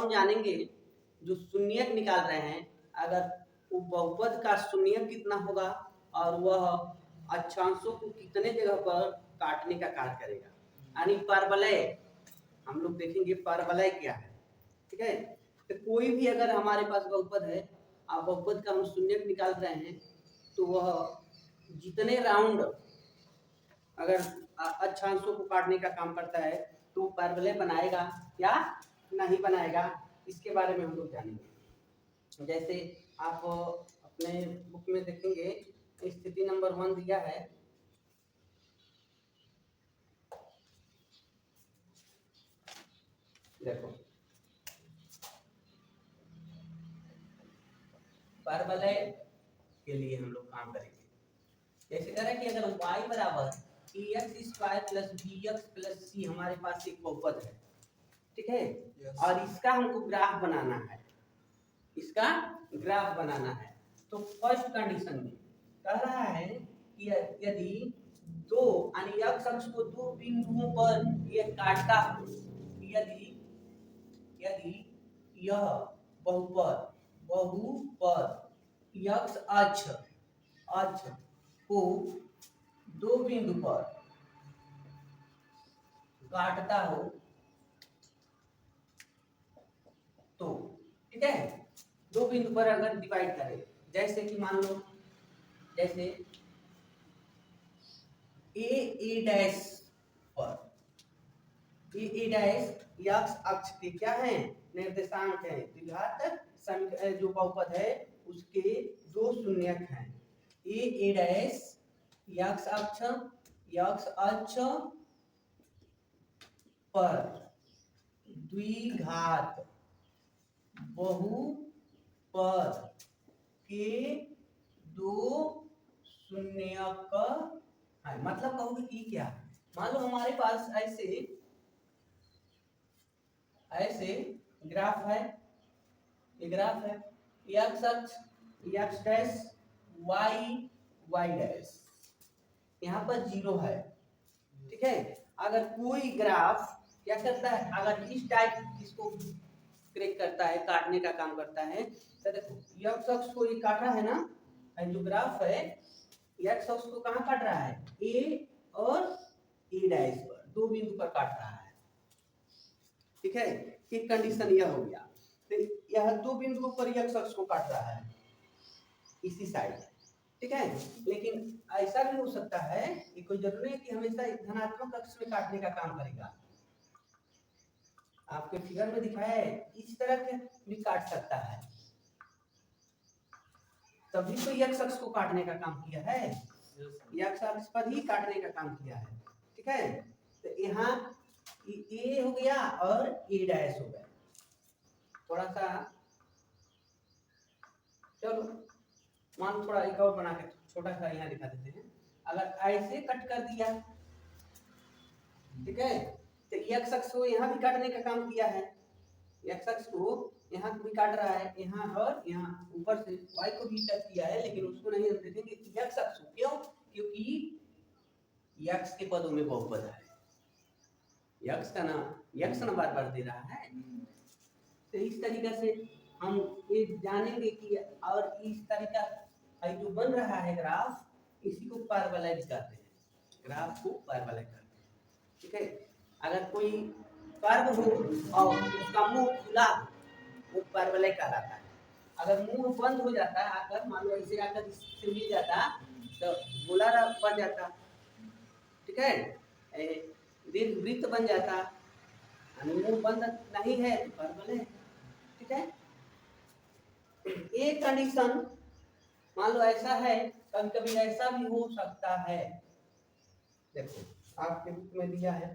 हम जानेंगे जो शून्यक निकाल रहे हैं, अगर वो बहुपद का शून्यक कितना होगा और वह अक्षांशों को कितने जगह पर काटने का कार्य करेगा, यानी परवलय हम लोग देखेंगे परवलय क्या है। ठीक है, तो कोई भी अगर हमारे पास बहुपद है और बहुपद का हम शून्यक निकाल रहे हैं तो वह जितने राउंड अगर अक्षांशों को काटने का काम करता है तो परवलय बनाएगा या नहीं बनाएगा, इसके बारे में हम लोग जानेंगे। जैसे आप अपने बुक में देखेंगे स्थिति नंबर 1 दिया है, देखो परवलय के लिए हम लोग काम करेंगे। जैसे कह रहे हैं कि अगर y बराबर ax² plus bx plus c हमारे पास एक बहुपद है, ठीक है, और इसका हमको ग्राफ बनाना है, इसका ग्राफ बनाना है। तो फर्स्ट कंडीशन में कह रहा है कि यदि दो यानी x अक्ष को दो बिंदुओं पर ये काटता हो, यदि यह बहुपद x अक्ष को दो बिंदु पर काटता हो तो, ठीक है, दो बिंदु पर अगर डिवाइड करें, जैसे कि मान लो जैसे ए डैश पर ए डैश x अक्ष के क्या है, निर्देशांक है, द्विघात जो बहुपद है उसके दो शून्यक हैं। ए डैश x अक्ष पर द्विघात बहुपद के दो शून्यक है। मतलब कहोगे कि क्या, मान लो हमारे पास ऐसे ग्राफ है, ये ग्राफ है x अक्ष x डैश y डैश, यहाँ पर 0 है, ठीक है। अगर कोई ग्राफ क्या करता है, अगर इस टाइप इसको क्रेक करता है, काटने का काम करता है, तो देखो x अक्ष को ये काट रहा है ना, जो ग्राफ है x अक्ष को कहाँ काट रहा है, a और a डैश पर, दो बिंदु पर काट रहा है, ठीक है। एक कंडीशन यह हो गया, तो यह दो बिंदुओं पर x अक्ष को काट रहा है इसी साइड, ठीक है। लेकिन ऐसा भी हो सकता है कि कोई जरूरी है कि हमेशा धनात्मक अक्ष में काटने का काम करेगा। आपके फिगर में दिखाया है इस तरह के भी काट सकता है, तभी तो x अक्ष को काटने का काम किया है, x अक्ष पर ही काटने का काम किया है, ठीक है। तो यहाँ a हो गया और a डैश हो गया, थोड़ा सा चलो मान थोड़ा एक और बना के छोटा सा यहाँ दिखा देते हैं। अगर ऐसे कट कर दिया, ठीक है, तो x अक्ष को यहाँ भी काटने का काम किया है, x अक्ष को यहाँ भी काट रहा है, यहाँ और यहाँ ऊपर से y को भी टच किया है, लेकिन उसको नहीं हम देखेंगे x अक्ष को, क्यों, क्योंकि x के पदों में बहुपद है, x का नाम x ना बार बार दे रहा है। तो इस तरीके से हम ये जानेंगे कि और इस तरीका जो बन रहा है ग्राफ, इसी को परवलय कहते हैं, ग्राफ को परवलय कहते हैं, ठीक है। अगर कोई कर्व हो और उसका मुंह खुला वो परवलय कहलाता है, अगर मुंह बंद हो जाता है आकर, मान लो ऐसे आकर इससे मिल जाता तो गोला बन जाता, ठीक है, दीर्घ वृत्त बन जाता, मुंह बंद नहीं है तो परवलय, ठीक है। एक कंडीशन मान लो ऐसा है, कभी कभी ऐसा भी हो सकता है, देखो आपके बुक में दिया है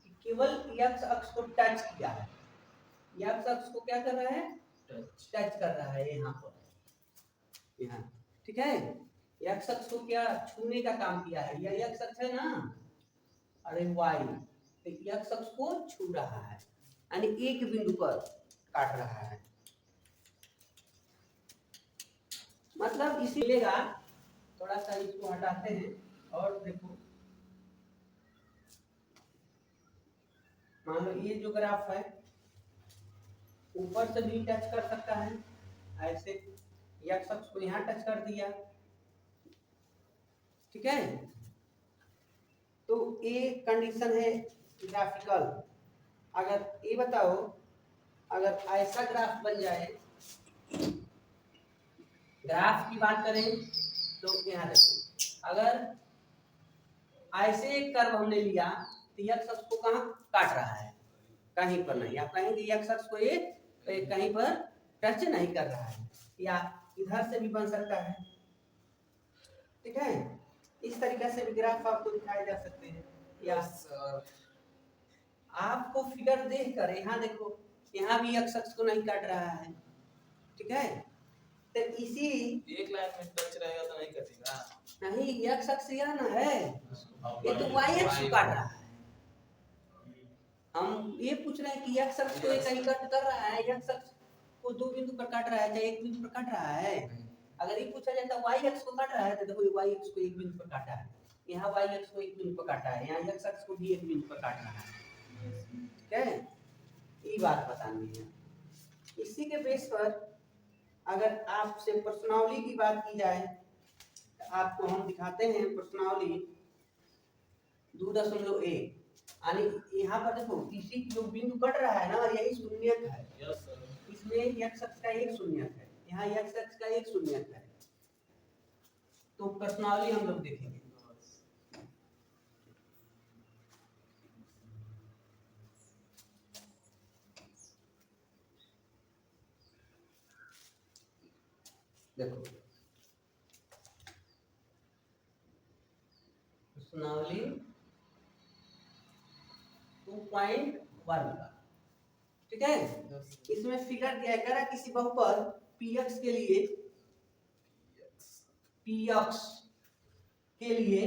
कि केवल x अक्ष को टच किया है, x अक्ष को क्या कर रहा है, टच कर रहा है यहाँ पर, यहाँ, ठीक है। x अक्ष को क्या छूने का काम किया है, यह x अक्ष है ना, अरे y, तो x अक्ष को छू रहा है, यानी एक बिंदु पर काट रहा है, मतलब इसी मिलेगा। थोड़ा सा इसको हटाते हैं और देखो, मान लो ये जो ग्राफ है ऊपर से भी टच कर सकता है, ऐसे x अक्ष को यहाँ टच कर दिया, ठीक है। तो ये कंडीशन है ग्राफिकल। अगर ये बताओ, अगर ऐसा ग्राफ बन जाए, ग्राफ की बात करें तो यहाँ देखो, अगर ऐसे एक कर्व हमने लिया तो x अक्ष को कहाँ काट रहा है, कहीं पर नहीं। आप कहेंगे x अक्ष को ये कहीं पर टच नहीं कर रहा है, या इधर से भी बन सकता है, ठीक है। इस तरीके से भी ग्राफ आपको दिखाए जा सकते हैं। या आपको फिगर देखकर यहाँ देखो, यहाँ भी x अक्ष को नहीं काट रहा है, ठीक है। तो इसी एक लाइन में टच रहेगा तो नहीं कटेगा, नहीं, x अक्ष यह ना है, ये तो y अक्ष को काट रहा है। हम ये पूछ रहे हैं कि x अक्ष को कहीं कट कर रहा है, x अक्ष को दो बिंदु पर काट रहा है, चाहे एक बिंदु पर काट रहा है। अगर ये पूछा जाता है y अक्ष को काट रहा है, तो देखो y अक्ष को एक बिंदु पर काटा है, यहाँ y अक्ष को एक बिंदु पर काटा है, यहाँ x अक्ष को भी एक बिंदु पर काट रहा है, ठीक है। ये बात बतानी है। इसी के बेस पर अगर आपसे प्रश्नावली की बात की जाए, तो आपको हम दिखाते हैं प्रश्नावली 2.1, यानी यहाँ पर देखो किसी जो बिंदु कट रहा है ना, यही शून्यक है, इसमें x अक्ष का एक शून्यक है, यहाँ x अक्ष का एक शून्यक है। तो प्रश्नावली हम लोग देखेंगे। देखो प्रश्नावली 2.1 का, ठीक है। इसमें फिगर क्या है, कह रहा किसी बहुपद px के लिए, px के लिए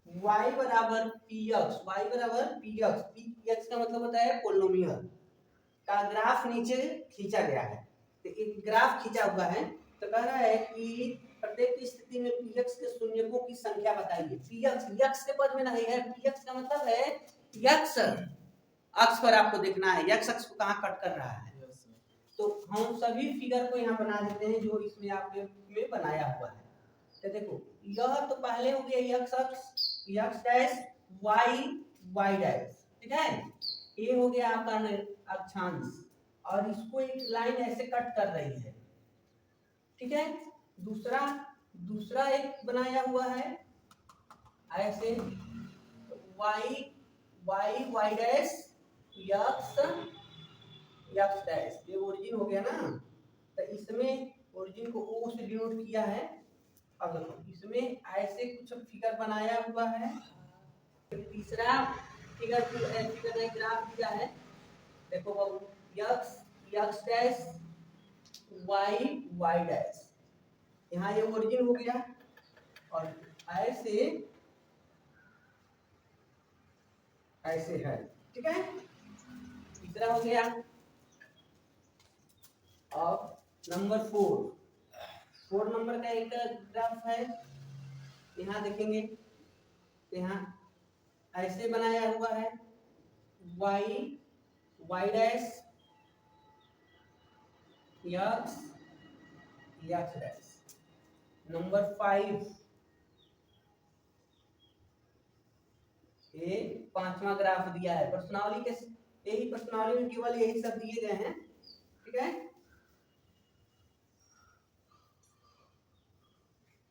y बराबर px, y बराबर px, px का मतलब होता है पोलिनोमियल का ग्राफ नीचे खींचा गया है। तो एक ग्राफ खींचा हुआ है, तो कह रहा है कि प्रत्येक स्थिति में px के शून्यकों की संख्या बताइए। px x के पद में नहीं है, px का मतलब है x अक्ष पर आपको देखना है x अक्ष को कहाँ कट कर रहा है। तो हम सभी फिगर को यहाँ बना देते हैं जो इसमें आपने में बनाया हुआ है। तो देखो यह तो पहले हो गया x अक्ष, x डैश y डैश, ठीक है। ये हो गया आपका अक्षांश, और इसको एक लाइन ऐसे कट कर रही है, ठीक है। दूसरा एक बनाया हुआ है ऐसे y डैश x डैश, ये ओरिजिन हो गया ना। तो इसमें ओरिजिन को o से डिनोट किया है। अब देखो इसमें ऐसे कुछ फिगर बनाया हुआ है। तीसरा फिगर ने ग्राफ दिया है, देखो बाबू x डैश y डैश, यहाँ ये ओरिजिन हो गया, और ऐसे है, ठीक है। तीसरा हो गया। अब नंबर 4 नंबर का एक ग्राफ है, यहाँ देखेंगे, यहाँ ऐसे बनाया हुआ है y dash x dash. Number 5, ये पांचवा ग्राफ दिया है। प्रश्नावली के यही प्रश्नावली में केवल यही सब दिए गए हैं, ठीक है।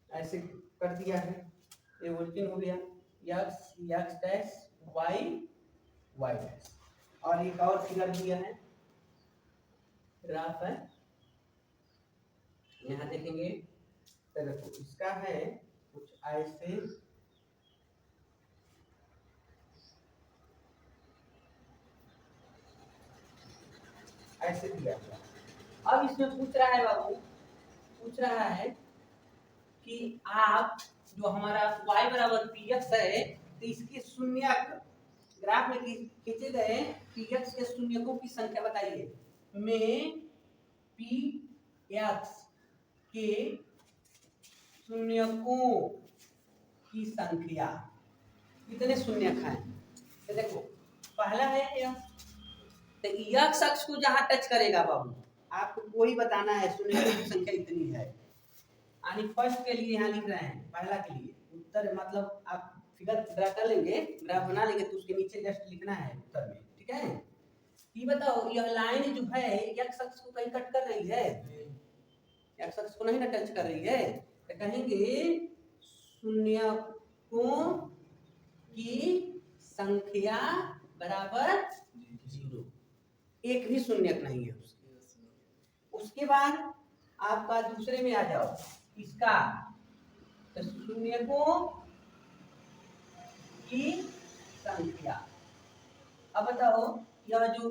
ऐसे कर दिया है, ये ओरिजिन हो गया x डैश y डैश। और एक और फिगर दिया है, ग्राफ है, यहाँ देखेंगे। तो देखो इसका है कुछ ऐसे दिया हुआ। अब इसमें पूछ रहा है बाबू, पूछ रहा है कि आप जो हमारा y बराबर px है, तो इसके शून्यक ग्राफ में खींचे गए px के शून्यकों की संख्या बताइए। में px के शून्यकों की संख्या कितने शून्यक हैं। तो देखो पहला है यह, तो यह शख्स को जहां टच करेगा बाबू, आपको कोई बताना है शून्य की संख्या इतनी है, यानी फर्स्ट के लिए यहाँ लिख रहे हैं, पहला के लिए उत्तर मतलब आप फिगर ड्रा कर लेंगे, ग्राफ बना लेंगे, तो उसके नीचे जस्ट लिखना है उत्तर में, ठीक है। ये बताओ यह लाइन जो है एक शख्स को कहीं कट कर रही है, एक शख्स को नहीं ना टच कर रही है, तो कहेंगे शून्यकों की संख्या बराबर 0, एक भी शून्यक नहीं है उसके बाद आपका दूसरे में आ जाओ इसका, तो शून्यकों की संख्या। अब बताओ यह जो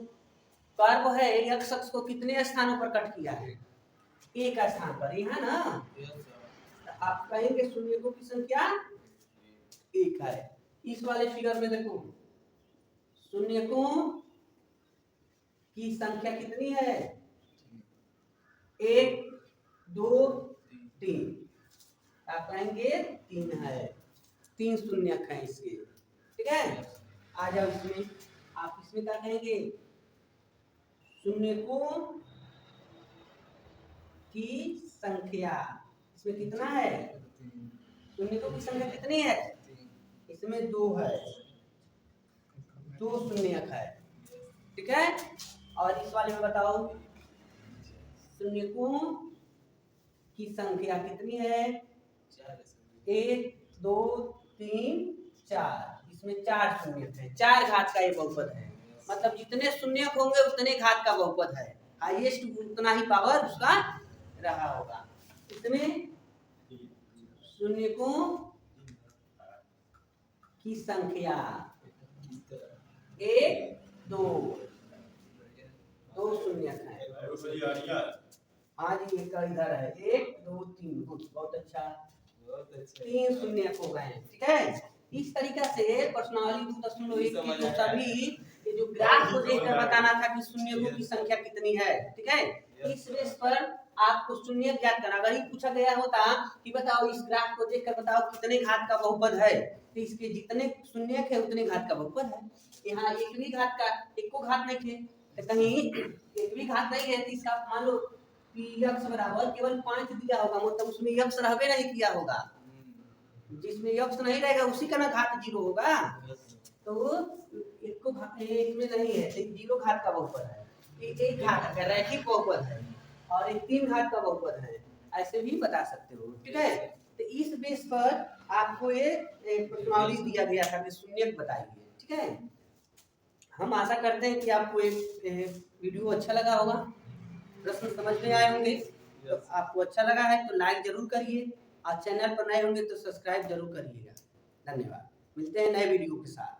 कर्व है एक शख्स को कितने स्थानों पर कट किया है, एक स्थान पर, यहाँ ना, तो आप कहेंगे शून्यकों की संख्या एक है। इस वाले फिगर में देखो शून्यकों की संख्या कितनी है, 1 2 3, आप कहेंगे 3 है, 3 शून्यक है इसके, ठीक है। आ जाओ इसमें, आप इसमें क्या कहेंगे, शून्यकों की संख्या, इसमें कितना है, शून्यकों की संख्या कितनी है, इसमें 2 है, 2 शून्यक है, ठीक है। और इस वाले में बताओ शून्यकों की संख्या कितनी है, 1 2 3 4, इसमें 4 शून्यक है, 4 घात का ये बहुपद है, मतलब जितने शून्यक होंगे उतने घात का बहुपद है, हाईएस्ट उतना ही पावर उसका रहा होगा। इसमें शून्यकों की संख्या 1 2 शून्यक है, हाँ जी एक इधर है, 1 2 3, बहुत अच्छा, 3 शून्यक हो गए, ठीक है। इस तरीका से प्रश्नावली 2.1 की जो सभी ये जो ग्राफ को देखकर बताना था कि शून्यकों की संख्या कितनी है, ठीक है। इस बेस पर आपको शून्य ज्ञात करना, अगर ये पूछा गया होता कि बताओ इस ग्राफ को देखकर बताओ कितने घात का बहुपद है, तो इसके जितने शून्यक है उतने घात का बहुपद है। यहाँ एक भी घात का, एक को घात नहीं थे, तो कहीं एक भी घात नहीं है, तो इसका मान लो कि यक्स बराबर केवल 5 दिया होगा, मतलब उसमें यक्स रहबे नहीं किया होगा, जिसमें यक्स नहीं रहेगा उसी का ना घात 0 होगा, तो एक को एक में नहीं है, तो 0 घात का बहुपद है, एक घात का रैखिक बहुपद है, और एक 3 घात का बहुपद है, ऐसे भी बता सकते हो, ठीक है। तो इस बेस पर आपको ये प्रश्नावली दिया गया था कि शून्यक बताइए, ठीक है। हम आशा करते हैं कि आपको एक वीडियो अच्छा लगा होगा, प्रश्न समझ में आए होंगे, तो आपको अच्छा लगा है तो लाइक जरूर करिए, और चैनल पर नए होंगे तो सब्सक्राइब जरूर करिएगा। धन्यवाद, मिलते हैं नए वीडियो के साथ।